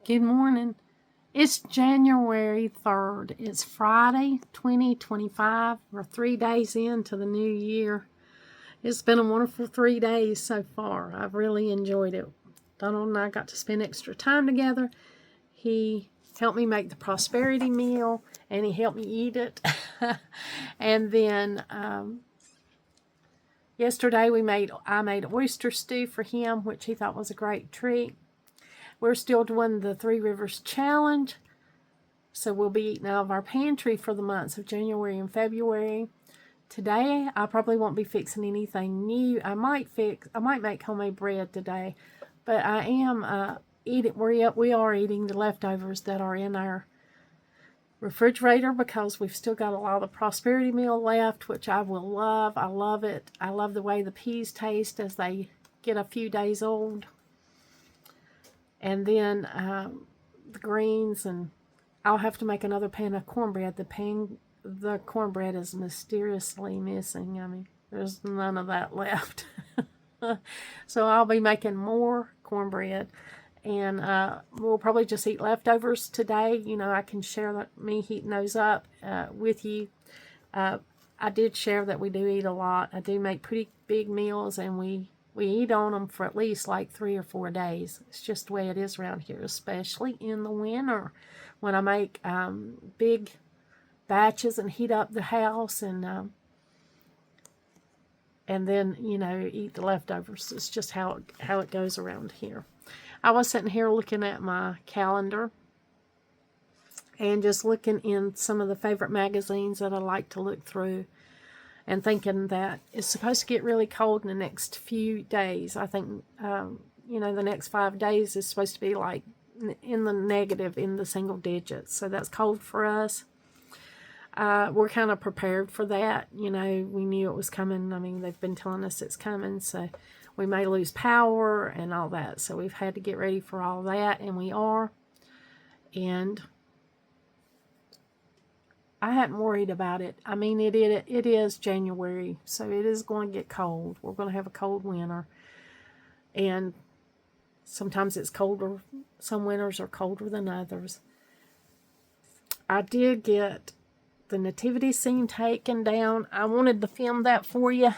Good morning. It's January 3rd. It's Friday, 2025. We're 3 days into the new year. It's been a wonderful 3 days so far. I've really enjoyed it. Donald and I got to spend extra time together. He helped me make the prosperity meal, and he helped me eat it. And then yesterday I made oyster stew for him, which he thought was a great treat. We're still doing the Three Rivers Challenge, so we'll be eating out of our pantry for the months of January and February. Today, I probably won't be fixing anything new. I might make homemade bread today, but I am we are eating the leftovers that are in our refrigerator because we've still got a lot of the prosperity meal left, which I will love. I love it. I love the way the peas taste as they get a few days old. And then the greens, and I'll have to make another pan of cornbread. The cornbread is mysteriously missing. I mean, there's none of that left. So I'll be making more cornbread. And we'll probably just eat leftovers today. You know, I can share me heating those up with you. I did share that we do eat a lot. I do make pretty big meals, and we eat on them for at least like 3 or 4 days. It's just the way it is around here, especially in the winter when I make big batches and heat up the house and then, you know, eat the leftovers. It's just how it goes around here. I was sitting here looking at my calendar and just looking in some of the favorite magazines that I like to look through, and thinking that it's supposed to get really cold in the next few days. I think, you know, the next 5 days is supposed to be like in the negative, in the single digits. So that's cold for us. We're kind of prepared for that. You know, we knew it was coming. I mean, they've been telling us it's coming. So we may lose power and all that. So we've had to get ready for all that, and we are. And I hadn't worried about it. I mean, it is January, so it is going to get cold. We're going to have a cold winter. And sometimes it's colder. Some winters are colder than others. I did get the nativity scene taken down. I wanted to film that for you.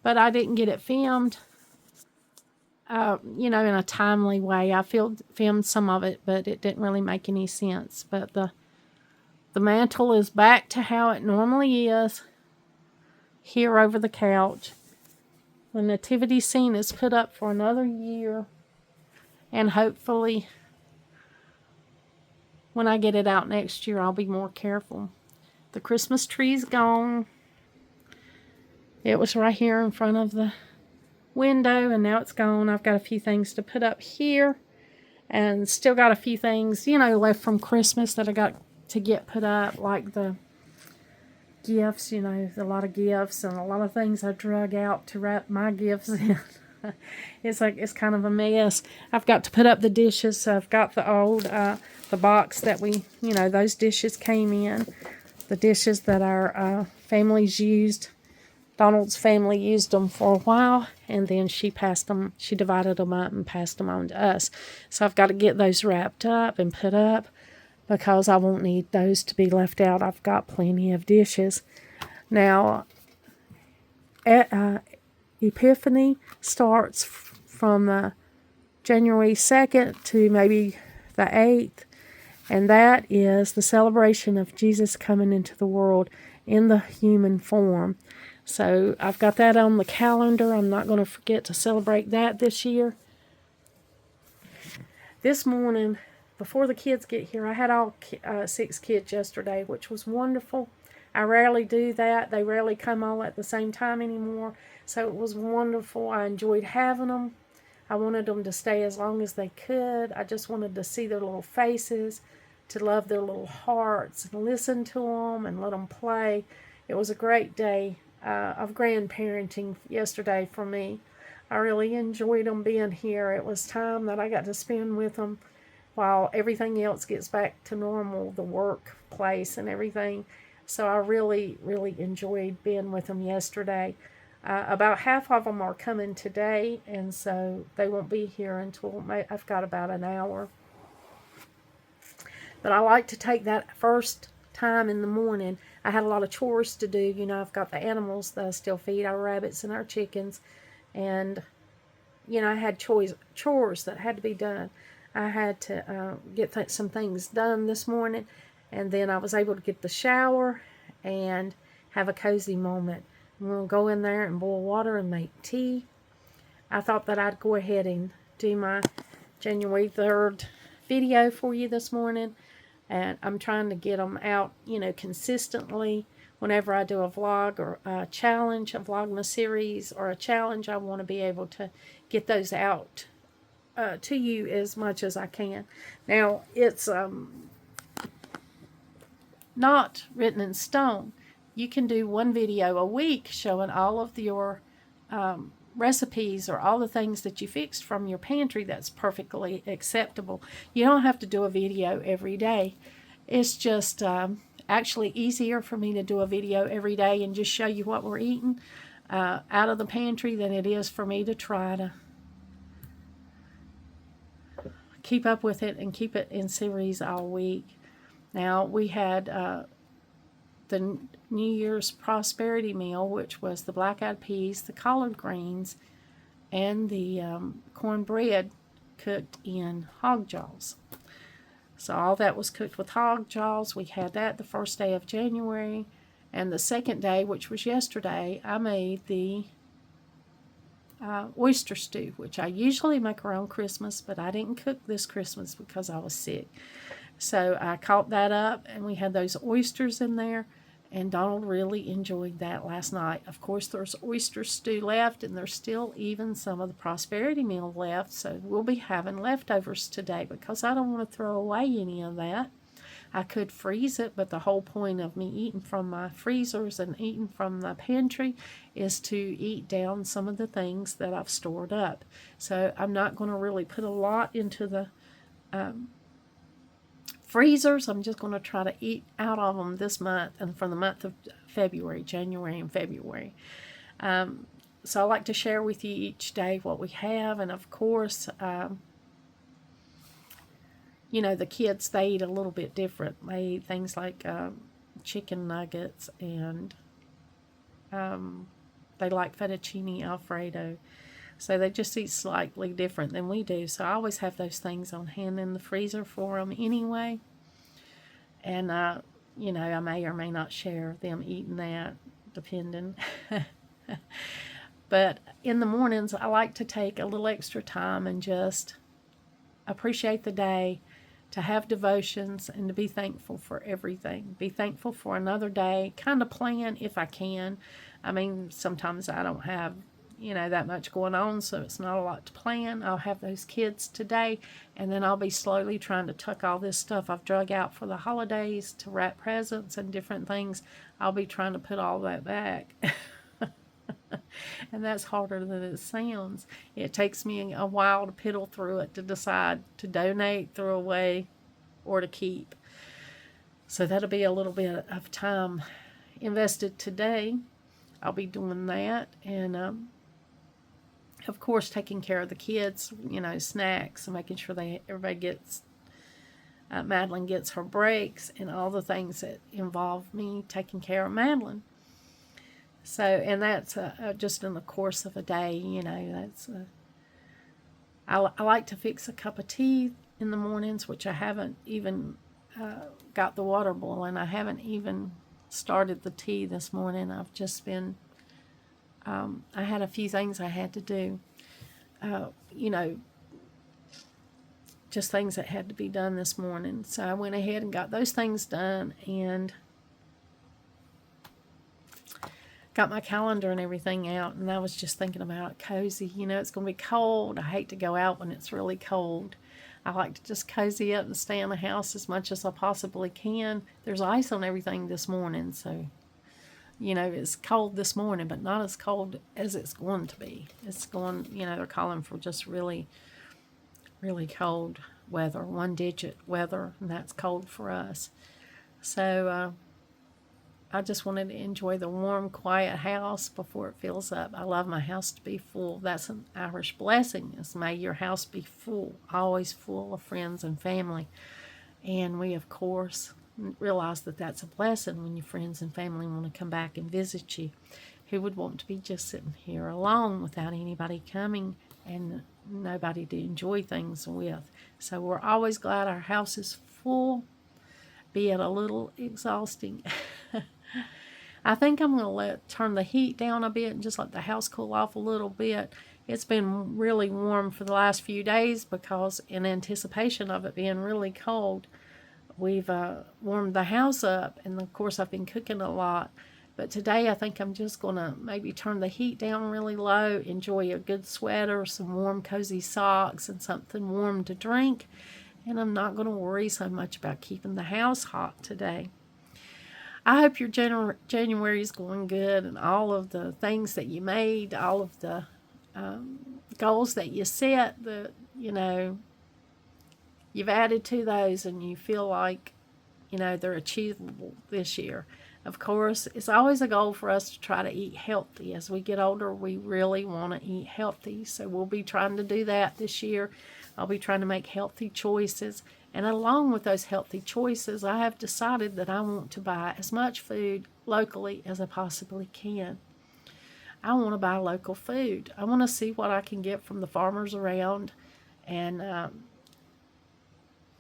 But I didn't get it filmed. You know, in a timely way. I filmed some of it, but it didn't really make any sense. But the mantle is back to how it normally is here over the couch. The nativity scene is put up for another year, and hopefully when I get it out next year, I'll be more careful. The Christmas tree's gone. It was right here in front of the window, and now it's gone. I've got a few things to put up here, and still got a few things, you know, left from Christmas that I got to get put up, like the gifts. You know, a lot of gifts and a lot of things I drug out to wrap my gifts in. It's kind of a mess. I've got to put up the dishes. So I've got the old the box that those dishes came in, the dishes that our families used. Donald's family used them for a while, and then she divided them up and passed them on to us. So I've got to get those wrapped up and put up, because I won't need those to be left out. I've got plenty of dishes. Now, Epiphany starts from January 2nd to maybe the 8th, and that is the celebration of Jesus coming into the world in the human form. So I've got that on the calendar. I'm not going to forget to celebrate that this year. This morning, before the kids get here, I had all 6 kids yesterday, which was wonderful. I rarely do that. They rarely come all at the same time anymore. So it was wonderful. I enjoyed having them. I wanted them to stay as long as they could. I just wanted to see their little faces, to love their little hearts, and listen to them and let them play. It was a great day of grandparenting yesterday for me. I really enjoyed them being here. It was time that I got to spend with them while everything else gets back to normal, the workplace and everything. So I really, really enjoyed being with them yesterday. About half of them are coming today, and so they won't be here until I've got about an hour. But I like to take that first time in the morning. I had a lot of chores to do. You know, I've got the animals that I still feed, our rabbits and our chickens. And, you know, I had chores that had to be done. I had to get some things done this morning. And then I was able to get the shower and have a cozy moment. I'm going to go in there and boil water and make tea. I thought that I'd go ahead and do my January 3rd video for you this morning. And I'm trying to get them out, you know, consistently. Whenever I do a vlog or a challenge, a Vlogmas series or a challenge, I want to be able to get those out to you as much as I can. Now, it's not written in stone. You can do one video a week showing all of your recipes or all the things that you fixed from your pantry. That's perfectly acceptable. You don't have to do a video every day. It's just actually easier for me to do a video every day and just show you what we're eating out of the pantry than it is for me to try to keep up with it and keep it in series all week. Now, we had the New Year's prosperity meal, which was the black-eyed peas, the collard greens, and the cornbread cooked in hog jaws. So all that was cooked with hog jaws. We had that the first day of January. And the second day, which was yesterday, I made the oyster stew, which I usually make around Christmas, but I didn't cook this Christmas because I was sick. So I caught that up, and we had those oysters in there, and Donald really enjoyed that last night. Of course, there's oyster stew left, and there's still even some of the prosperity meal left, so we'll be having leftovers today because I don't want to throw away any of that. I could freeze it, but the whole point of me eating from my freezers and eating from the pantry is to eat down some of the things that I've stored up. So I'm not going to really put a lot into the freezers. I'm just going to try to eat out of them this month and for the month of February, January and February. So I like to share with you each day what we have, and of course, you know, the kids, they eat a little bit different. They eat things like chicken nuggets, and they like fettuccine Alfredo. So they just eat slightly different than we do. So I always have those things on hand in the freezer for them anyway. And, you know, I may or may not share them eating that, depending. But in the mornings, I like to take a little extra time and just appreciate the day, to have devotions, and to be thankful for everything. Be thankful for another day. Kind of plan if I can. I mean, sometimes I don't have, you know, that much going on, so it's not a lot to plan. I'll have those kids today, and then I'll be slowly trying to tuck all this stuff I've drug out for the holidays to wrap presents and different things. I'll be trying to put all that back. And that's harder than it sounds. It takes me a while to piddle through it to decide to donate, throw away, or to keep. So that'll be a little bit of time invested today. I'll be doing that, and of course taking care of the kids, you know, snacks, and making sure everybody gets, Madeline gets her breaks, and all the things that involve me taking care of Madeline. So, and that's just in the course of a day, you know, that's, I like to fix a cup of tea in the mornings, which I haven't even got the water boiling. I haven't even started the tea this morning. I've just been, I had a few things I had to do, you know, just things that had to be done this morning. So I went ahead and got those things done, and got my calendar and everything out, and I was just thinking about it cozy. You know, it's going to be cold. I hate to go out when it's really cold. I like to just cozy up and stay in the house as much as I possibly can. There's ice on everything this morning, so, you know, it's cold this morning, but not as cold as it's going to be. It's going, you know, they're calling for just really, really cold weather, 1-digit weather, and that's cold for us. So, I just wanted to enjoy the warm, quiet house before it fills up. I love my house to be full. That's an Irish blessing, is may your house be full, always full of friends and family. And we, of course, realize that that's a blessing when your friends and family want to come back and visit you. Who would want to be just sitting here alone without anybody coming and nobody to enjoy things with? So we're always glad our house is full, be it a little exhausting. I think I'm going to turn the heat down a bit and just let the house cool off a little bit. It's been really warm for the last few days because in anticipation of it being really cold, we've warmed the house up. And of course, I've been cooking a lot. But today I think I'm just going to maybe turn the heat down really low, enjoy a good sweater, some warm, cozy socks, and something warm to drink. And I'm not going to worry so much about keeping the house hot today. I hope your January is going good and all of the things that you made, all of the goals that you set, that, you've added to those and you feel like, they're achievable this year. Of course, it's always a goal for us to try to eat healthy. As we get older, we really want to eat healthy. So we'll be trying to do that this year. I'll be trying to make healthy choices. And along with those healthy choices, I have decided that I want to buy as much food locally as I possibly can. I want to buy local food. I want to see what I can get from the farmers around and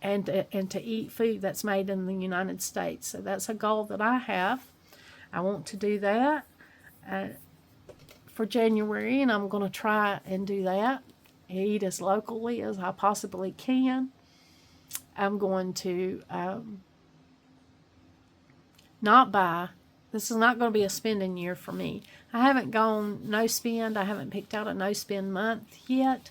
to eat food that's made in the United States. So that's a goal that I have. I want to do that for January, and I'm going to try and do that. Eat as locally as I possibly can. I'm going to not buy. This is not going to be a spending year for me. I haven't gone no spend. I haven't picked out a no spend month yet.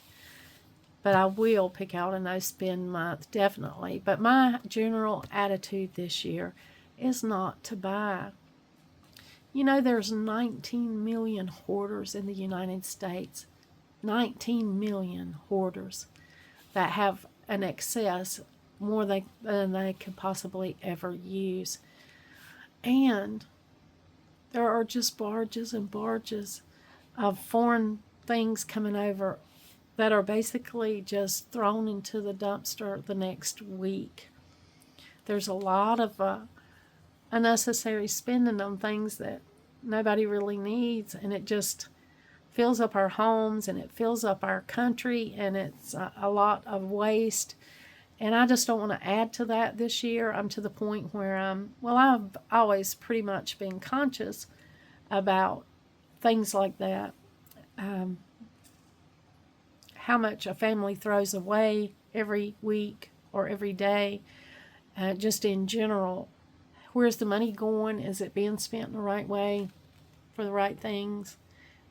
But I will pick out a no spend month, definitely. But my general attitude this year is not to buy. There's 19 million hoarders in the United States. 19 million hoarders that have an excess more than they could possibly ever use. And there are just barges and barges of foreign things coming over that are basically just thrown into the dumpster the next week. There's a lot of unnecessary spending on things that nobody really needs, and it just fills up our homes and it fills up our country, and it's a lot of waste. And I just don't want to add to that this year. I'm to the point where I've always pretty much been conscious about things like that. How much a family throws away every week or every day, just in general. Where's the money going? Is it being spent in the right way for the right things?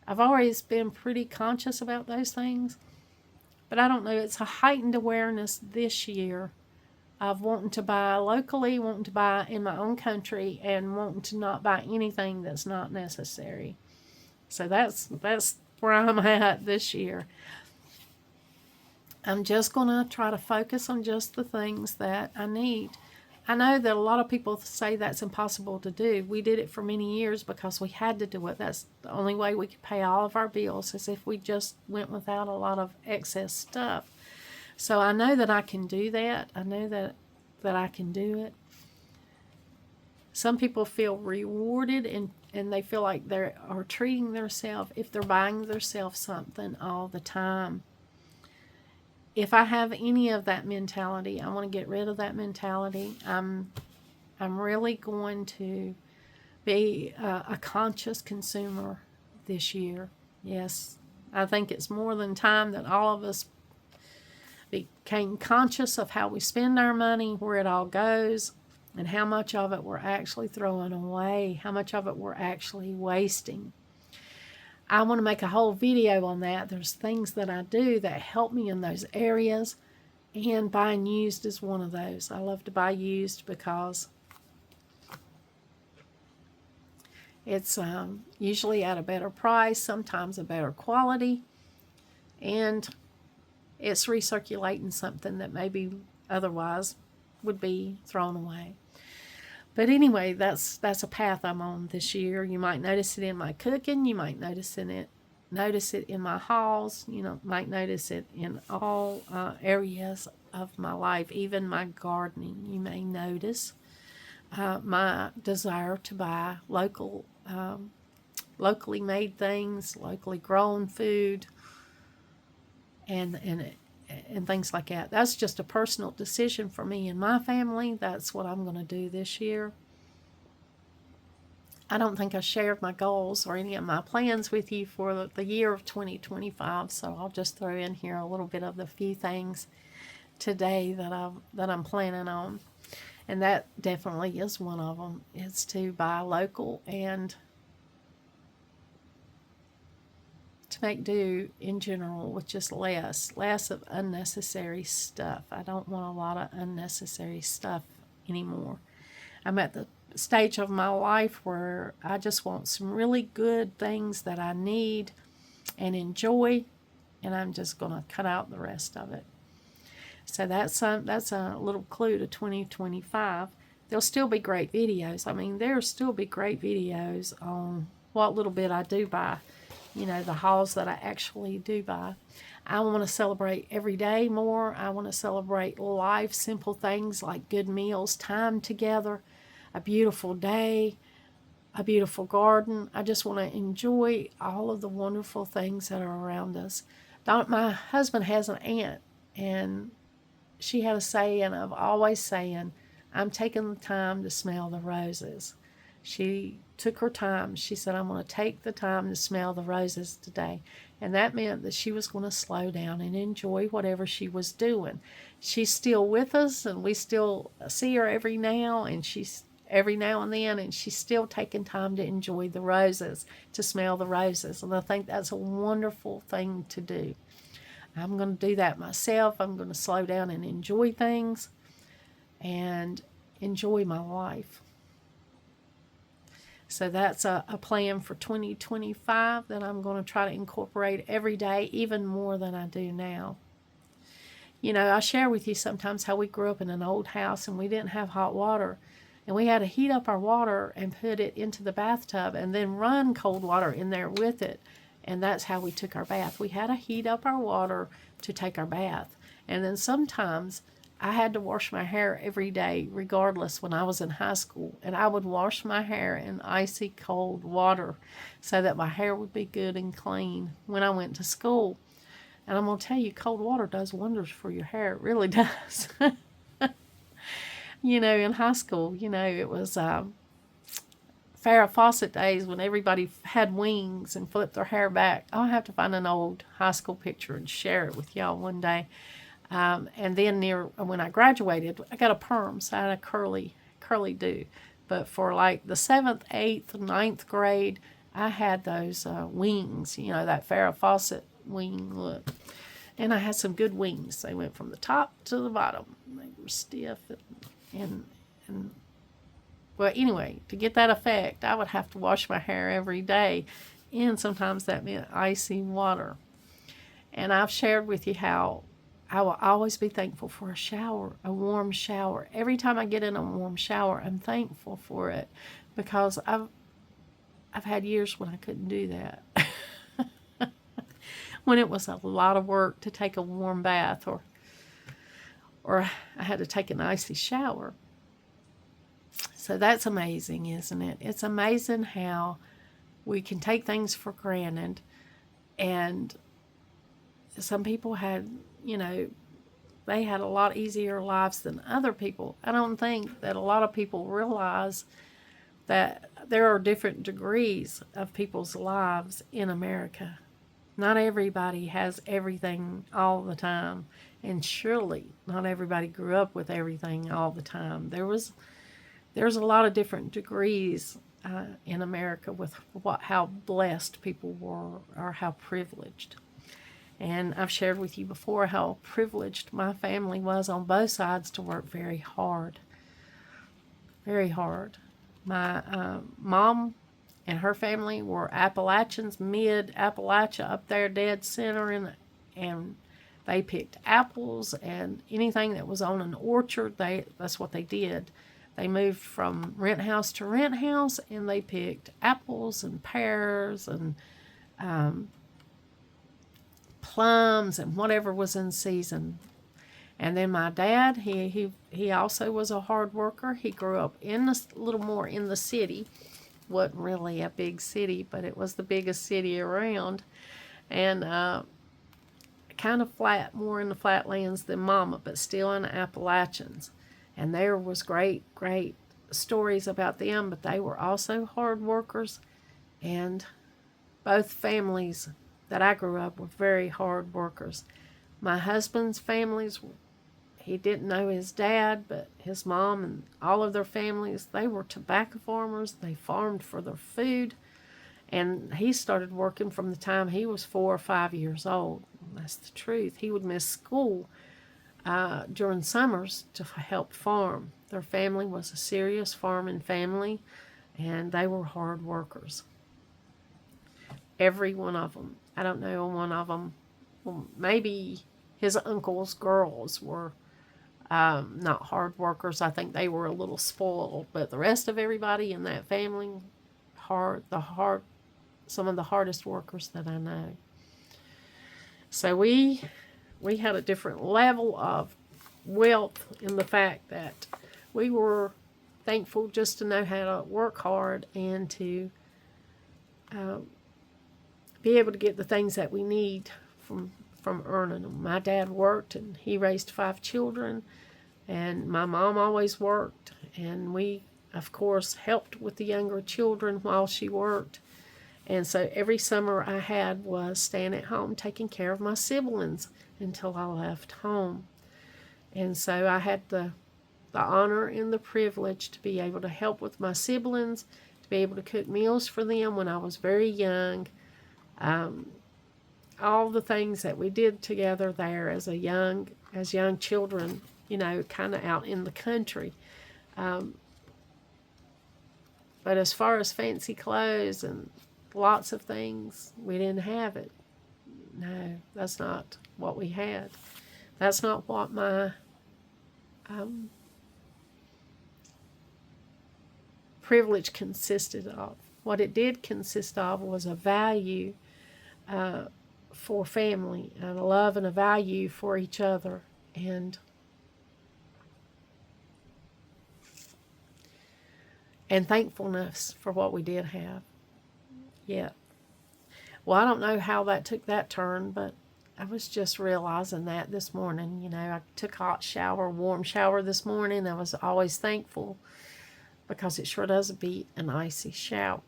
I've always been pretty conscious about those things. But I don't know, it's a heightened awareness this year of wanting to buy locally, wanting to buy in my own country, and wanting to not buy anything that's not necessary. So that's where I'm at this year. I'm just going to try to focus on just the things that I need. I know that a lot of people say that's impossible to do. We did it for many years because we had to do it. That's the only way we could pay all of our bills, is if we just went without a lot of excess stuff. So I know that I can do that. I know that I can do it. Some people feel rewarded and they feel like they are treating themselves if they're buying themselves something all the time. If I have any of that mentality, I want to get rid of that mentality. I'm really going to be a conscious consumer this year. Yes, I think it's more than time that all of us became conscious of how we spend our money, where it all goes, and how much of it we're actually throwing away, how much of it we're actually wasting. I want to make a whole video on that. There's things that I do that help me in those areas, and buying used is one of those. I love to buy used because it's usually at a better price, sometimes a better quality, and it's recirculating something that maybe otherwise would be thrown away. But anyway, that's a path I'm on this year. You might notice it in my cooking. You might notice it in my hauls. You know, might notice it in all areas of my life, even my gardening. You may notice my desire to buy locally made things, locally grown food, and things like that. That's just a personal decision for me and my family. That's what I'm going to do this year. I don't think I shared my goals or any of my plans with you for the year of 2025, so I'll just throw in here a little bit of the few things today that I'm planning on. And that definitely is one of them, is to buy local and to make do in general with just less of unnecessary stuff. I don't want a lot of unnecessary stuff anymore. I'm at the stage of my life where I just want some really good things that I need and enjoy, and I'm just going to cut out the rest of it. So that's a little clue to 2025. There'll still be great videos. I mean, there'll still be great videos on what little bit I do buy. You know, the hauls that I actually do buy. I want to celebrate every day more. I want to celebrate life, simple things like good meals, time together, a beautiful day, a beautiful garden. I just want to enjoy all of the wonderful things that are around us. My husband has an aunt, and she had a saying of always saying, I'm taking the time to smell the roses. She took her time. She said, I'm going to take the time to smell the roses today. And that meant that she was going to slow down and enjoy whatever she was doing. She's still with us, and we still see her every now and then, and she's still taking time to enjoy the roses, to smell the roses. And I think that's a wonderful thing to do. I'm going to do that myself. I'm going to slow down and enjoy things and enjoy my life. So that's a plan for 2025 that I'm going to try to incorporate every day, even more than I do now. You know, I share with you sometimes how we grew up in an old house and we didn't have hot water. And we had to heat up our water and put it into the bathtub and then run cold water in there with it. And that's how we took our bath. We had to heat up our water to take our bath. And then sometimes I had to wash my hair every day, regardless, when I was in high school. And I would wash my hair in icy cold water so that my hair would be good and clean when I went to school. And I'm going to tell you, cold water does wonders for your hair. It really does. You know, in high school, you know, it was Farrah Fawcett days when everybody had wings and flipped their hair back. I'll have to find an old high school picture and share it with y'all one day. And then when I graduated, I got a perm, so I had a curly do. But for like the 7th, 8th, 9th grade, I had those wings, you know, that Farrah Fawcett wing look. And I had some good wings. They went from the top to the bottom. They were stiff and well, anyway, to get that effect, I would have to wash my hair every day, and sometimes that meant icy water. And I've shared with you how I will always be thankful for a shower, a warm shower. Every time I get in a warm shower, I'm thankful for it, because I've had years when I couldn't do that. When it was a lot of work to take a warm bath, or I had to take an icy shower. So that's amazing, isn't it? It's amazing how we can take things for granted. And some people had, you know, they had a lot easier lives than other people. I don't think that a lot of people realize that there are different degrees of people's lives in America. Not everybody has everything all the time. And surely not everybody grew up with everything all the time. There's a lot of different degrees in America with how blessed people were, or how privileged. And I've shared with you before how privileged my family was on both sides to work very hard. Very hard. My mom and her family were Appalachians, mid-Appalachia, up there dead center, and they picked apples and anything that was on an orchard, that's what they did. They moved from rent house to rent house, and they picked apples and pears and plums and whatever was in season. And then my dad, he also was a hard worker. He grew up in a little more in the city. Wasn't really a big city, but it was the biggest city around. And kind of flat, more in the flatlands than Mama, but still in the Appalachians. And there was great stories about them, but they were also hard workers. And both families that I grew up with very hard workers. My husband's families, he didn't know his dad, but his mom and all of their families, they were tobacco farmers. They farmed for their food. And he started working from the time he was 4 or 5 years old. That's the truth. He would miss school during summers to help farm. Their family was a serious farming family, and they were hard workers. Every one of them. I don't know one of them. Well, maybe his uncle's girls were not hard workers. I think they were a little spoiled, but the rest of everybody in that family, some of the hardest workers that I know. So we had a different level of wealth in the fact that we were thankful just to know how to work hard and to be able to get the things that we need from earning them. My dad worked, and he raised 5 children, and my mom always worked, and we, of course, helped with the younger children while she worked. And so every summer I had was staying at home taking care of my siblings until I left home. And so I had the honor and the privilege to be able to help with my siblings, to be able to cook meals for them when I was very young. All the things that we did together there as young children, kind of out in the country. But as far as fancy clothes and lots of things, we didn't have it. No, that's not what we had. That's not what my privilege consisted of. What it did consist of was a value for family, and a love and a value for each other, and thankfulness for what we did have. Yeah. Well, I don't know how that took that turn, but I was just realizing that this morning. I took a hot shower, warm shower this morning. I was always thankful because it sure does beat an icy shower.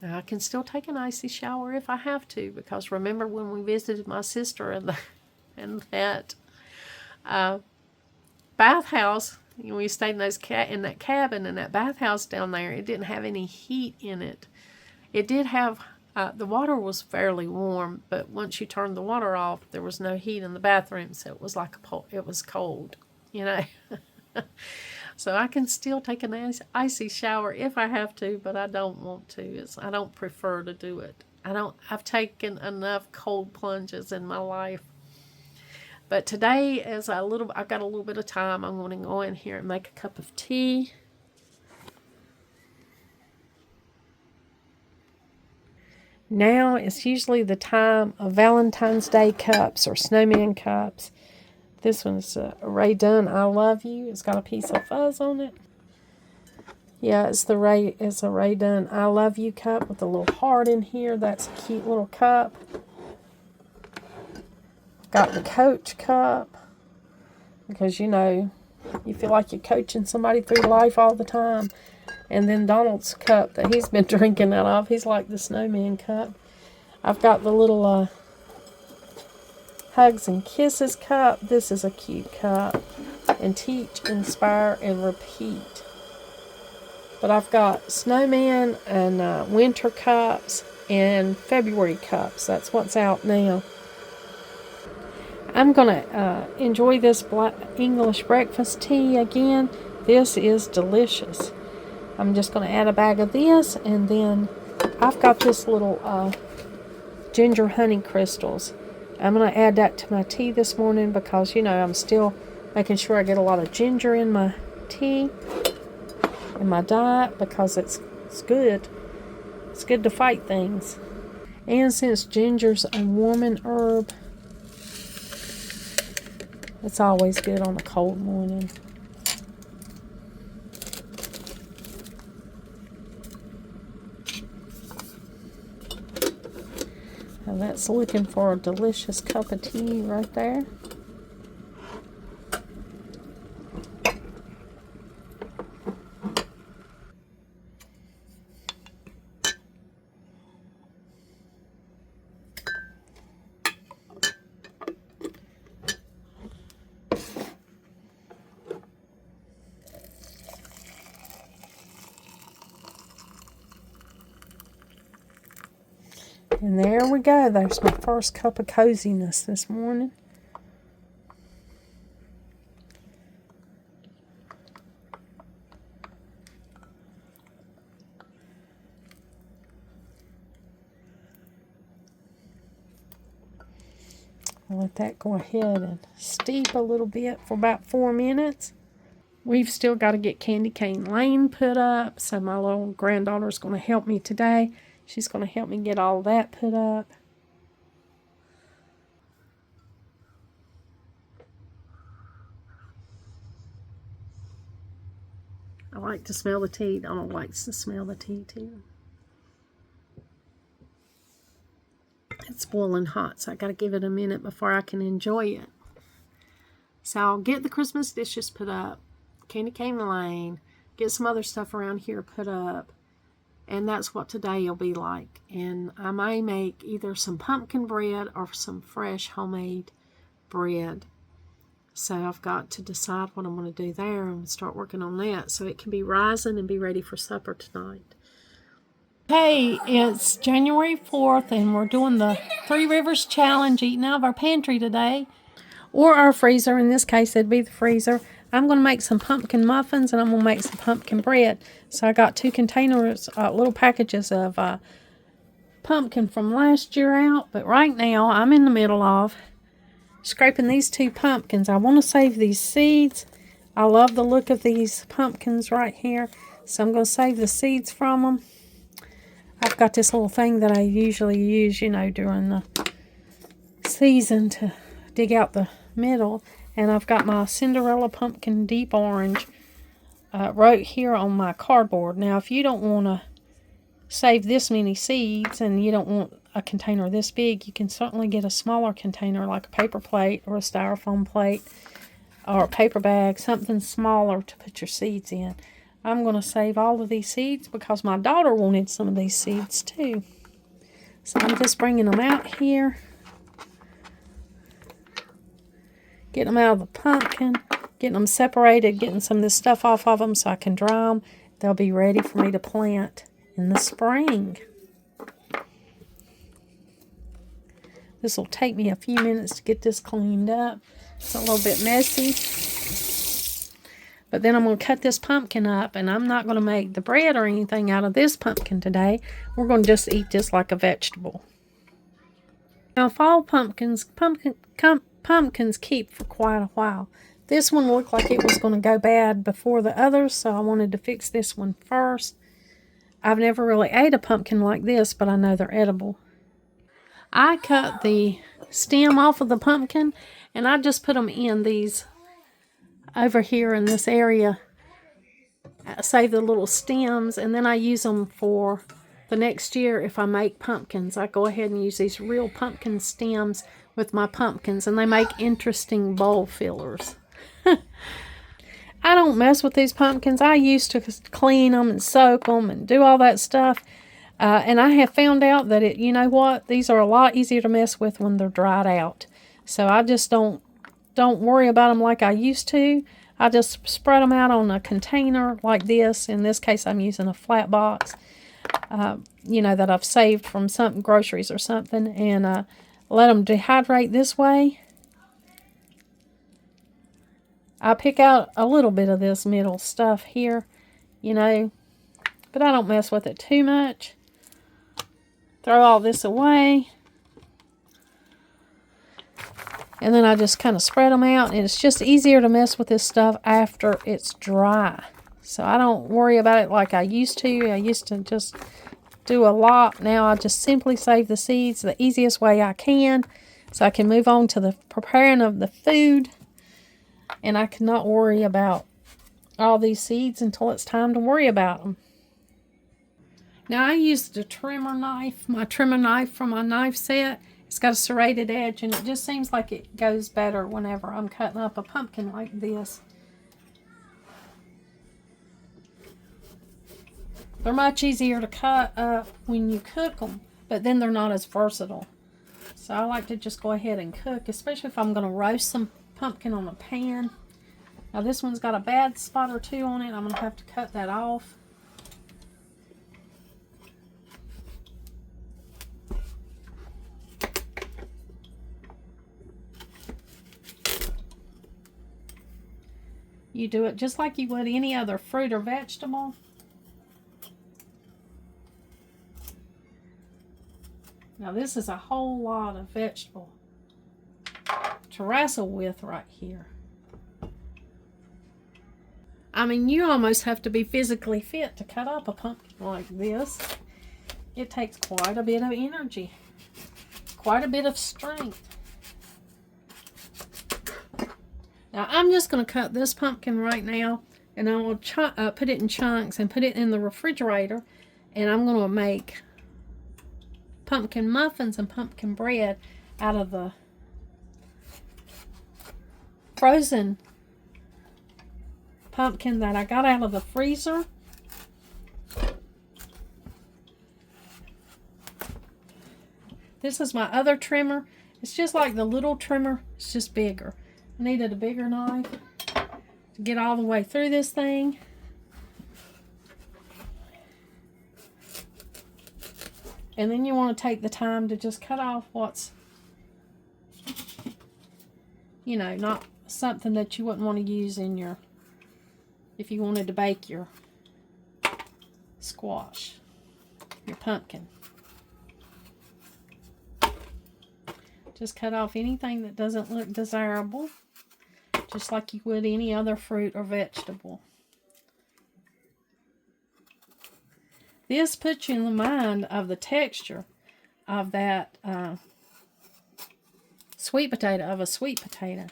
Now, I can still take an icy shower if I have to, because remember when we visited my sister in that bathhouse, we stayed in that cabin, and that bathhouse down there, it didn't have any heat in it. It did have, the water was fairly warm, but once you turned the water off, there was no heat in the bathroom, so it was it was cold, So I can still take an icy shower if I have to, but I don't want to. I don't prefer to do it. I've taken enough cold plunges in my life. But today, I've got a little bit of time, I'm going to go in here and make a cup of tea. Now it's usually the time of Valentine's Day cups or snowman cups. This one's a Rae Dunn I Love You. It's got a piece of fuzz on it. Yeah, it's a Rae Dunn I Love You cup with a little heart in here. That's a cute little cup. Got the Coach cup, because you feel like you're coaching somebody through life all the time. And then Donald's cup that he's been drinking out of. He's like the snowman cup. I've got the little Hugs and Kisses cup. This is a cute cup. And Teach, Inspire, and Repeat. But I've got snowman and winter cups and February cups. That's what's out now. I'm going to enjoy this black English breakfast tea again. This is delicious. I'm just going to add a bag of this, and then I've got this little ginger honey crystals. I'm going to add that to my tea this morning because, I'm still making sure I get a lot of ginger in my tea. in my diet because it's good. It's good to fight things. And since ginger's a warming herb, it's always good on a cold morning. Now that's looking for a delicious cup of tea right there. And there we go. There's my first cup of coziness this morning. I'll let that go ahead and steep a little bit for about 4 minutes. We've still got to get Candy Cane Lane put up, so my little granddaughter's going to help me today. She's going to help me get all that put up. I like to smell the tea. Donald likes to smell the tea too. It's boiling hot, so I got to give it a minute before I can enjoy it. So I'll get the Christmas dishes put up, Candy Cane Lane, get some other stuff around here put up. And that's what today will be like. And I may make either some pumpkin bread or some fresh homemade bread. So I've got to decide what I'm going to do there and start working on that so it can be rising and be ready for supper tonight. Hey, it's January 4th and we're doing the Three Rivers Challenge, eating out of our pantry today. Or our freezer. In this case, it'd be the freezer. I'm going to make some pumpkin muffins and I'm going to make some pumpkin bread. So I got 2 containers, little packages of pumpkin from last year out. But right now, I'm in the middle of scraping these 2 pumpkins. I want to save these seeds. I love the look of these pumpkins right here. So I'm going to save the seeds from them. I've got this little thing that I usually use, during the season to dig out the middle. And I've got my Cinderella Pumpkin Deep Orange right here on my cardboard. Now, if you don't want to save this many seeds and you don't want a container this big, you can certainly get a smaller container like a paper plate or a styrofoam plate or a paper bag, something smaller to put your seeds in. I'm going to save all of these seeds because my daughter wanted some of these seeds too. So I'm just bringing them out here. Getting them out of the pumpkin, getting them separated, getting some of this stuff off of them so I can dry them. They'll be ready for me to plant in the spring. This will take me a few minutes to get this cleaned up. It's a little bit messy. But then I'm going to cut this pumpkin up, and I'm not going to make the bread or anything out of this pumpkin today. We're going to just eat this like a vegetable. Now, fall pumpkins keep for quite a while. This one looked like it was going to go bad before the others, so I wanted to fix this one first. I've never really ate a pumpkin like this, but I know they're edible. I cut the stem off of the pumpkin, and I just put them in these over here in this area. I save the little stems, and then I use them for the next year if I make pumpkins. I go ahead and use these real pumpkin stems with my pumpkins, and they make interesting bowl fillers. I don't mess with these pumpkins. I used to clean them and soak them and do all that stuff. And I have found out that these are a lot easier to mess with when they're dried out. So I just don't worry about them like I used to. I just spread them out on a container like this. In this case, I'm using a flat box, that I've saved from some groceries or something, and let them dehydrate this way. I pick out a little bit of this middle stuff here, but I don't mess with it too much. Throw all this away. And then I just kind of spread them out, and it's just easier to mess with this stuff after it's dry. So I don't worry about it like I used to. I used to just do a lot. Now I just simply save the seeds the easiest way I can so I can move on to the preparing of the food. And I cannot worry about all these seeds until it's time to worry about them. Now I used a trimmer knife, my trimmer knife from my knife set. It's got a serrated edge, and it just seems like it goes better whenever I'm cutting up a pumpkin like this. They're much easier to cut up when you cook them, but then they're not as versatile. So I like to just go ahead and cook, especially if I'm going to roast some pumpkin on a pan. Now this one's got a bad spot or two on it. I'm going to have to cut that off. You do it just like you would any other fruit or vegetable. Now this is a whole lot of vegetable to wrestle with right here. I mean, you almost have to be physically fit to cut up a pumpkin like this. It takes quite a bit of energy, quite a bit of strength. Now I'm just going to cut this pumpkin right now, and I will put it in chunks and put it in the refrigerator, and I'm going to make pumpkin muffins and pumpkin bread out of the frozen pumpkin that I got out of the freezer. This is my other trimmer. It's just like the little trimmer, it's just bigger. I needed a bigger knife to get all the way through this thing. And then you want to take the time to just cut off what's, you know, not something that you wouldn't want to use in your, if you wanted to bake your squash, your pumpkin. Just cut off anything that doesn't look desirable, just like you would any other fruit or vegetable. This puts you in the mind of the texture of that sweet potato, of a sweet potato.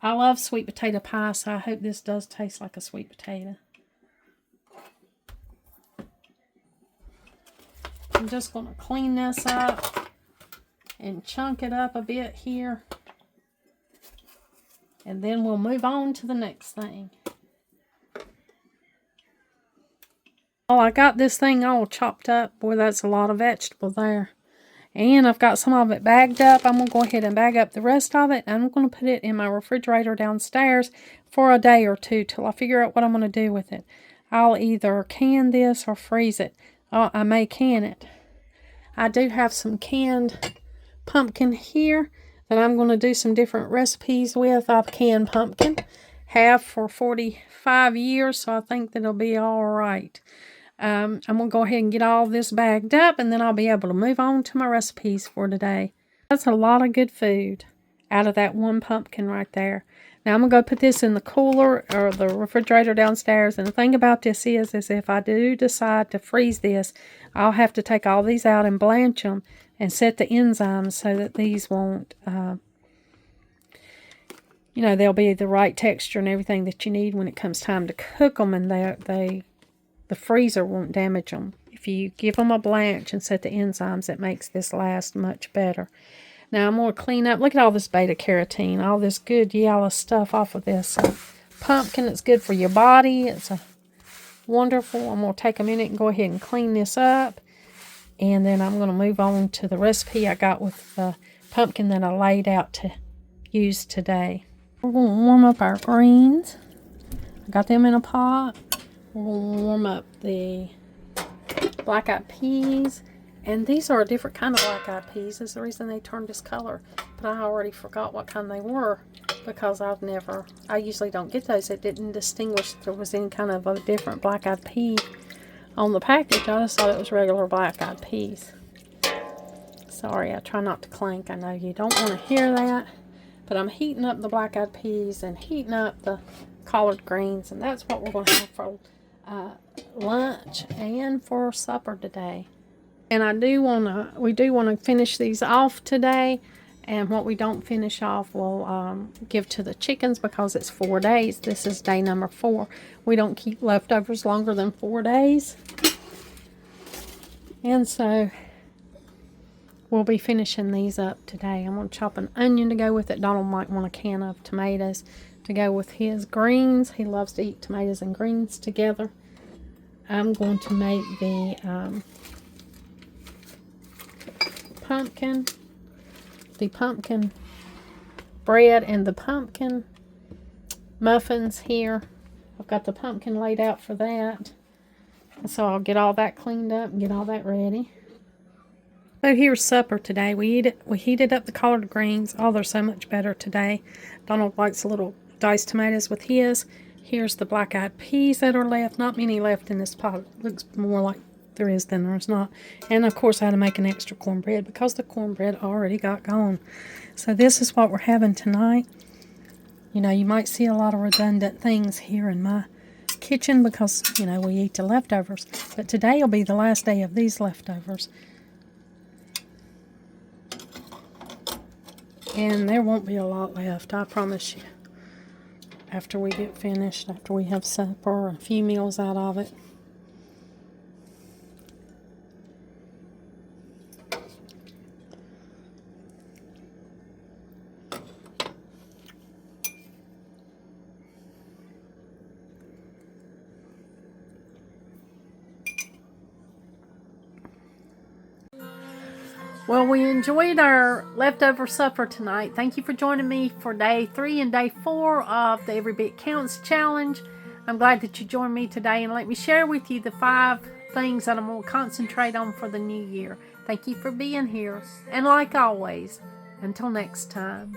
I love sweet potato pie, so I hope this does taste like a sweet potato. I'm just going to clean this up and chunk it up a bit here. And then we'll move on to the next thing. Oh, I got this thing all chopped up. Boy, that's a lot of vegetable there. And I've got some of it bagged up. I'm going to go ahead and bag up the rest of it. And I'm going to put it in my refrigerator downstairs for a day or two till I figure out what I'm going to do with it. I'll either can this or freeze it. I may can it. I do have some canned pumpkin here that I'm going to do some different recipes with. I've canned pumpkin. Have for 45 years, so I think that it'll be all right. I'm going to go ahead and get all this bagged up, and then I'll be able to move on to my recipes for today. That's a lot of good food out of that one pumpkin right there. Now I'm going to go put this in the cooler or the refrigerator downstairs. And the thing about this is if I do decide to freeze this, I'll have to take all these out and blanch them and set the enzymes so that these won't, you know, they'll be the right texture and everything that you need when it comes time to cook them, and the freezer won't damage them. If you give them a blanch and set the enzymes, it makes this last much better. Now I'm going to clean up. Look at all this beta carotene, all this good yellow stuff off of this pumpkin. It's good for your body. It's wonderful. I'm going to take a minute and go ahead and clean this up. And then I'm going to move on to the recipe I got with the pumpkin that I laid out to use today. We're going to warm up our greens. I got them in a pot. We're going to warm up the black-eyed peas. And these are a different kind of black-eyed peas. That's the reason they turned this color. But I already forgot what kind they were because I usually don't get those. It didn't distinguish if there was any kind of a different black-eyed pea on the package. I just thought it was regular black-eyed peas. Sorry, I try not to clank. I know you don't want to hear that. But I'm heating up the black-eyed peas and heating up the collard greens, and that's what we're going to have for lunch and for supper today. And we do want to finish these off today, and what we don't finish off we'll give to the chickens because it's 4 days. This is day number 4. We don't keep leftovers longer than 4 days. And so we'll be finishing these up today. I'm going to chop an onion to go with it. Donald might want a can of tomatoes to go with his greens. He loves to eat tomatoes and greens together. I'm going to make the pumpkin bread and the pumpkin muffins here. I've got the pumpkin laid out for that. So I'll get all that cleaned up and get all that ready. So here's supper today. We heated up the collard greens. Oh, they're so much better today. Donald likes a little diced tomatoes with his. Here's the black-eyed peas that are left. Not many left in this pot. It looks more like there is than there's not. And of course I had to make an extra cornbread because the cornbread already got gone. So this is what we're having tonight. You know, you might see a lot of redundant things here in my kitchen because, you know, we eat the leftovers. But today will be the last day of these leftovers. And there won't be a lot left, I promise you. After we get finished, after we have supper, a few meals out of it. Well, we enjoyed our leftover supper tonight. Thank you for joining me for day 3 and day 4 of the Every Bit Counts challenge. I'm glad that you joined me today, and let me share with you the 5 things that I'm going to concentrate on for the new year. Thank you for being here, and like always, until next time.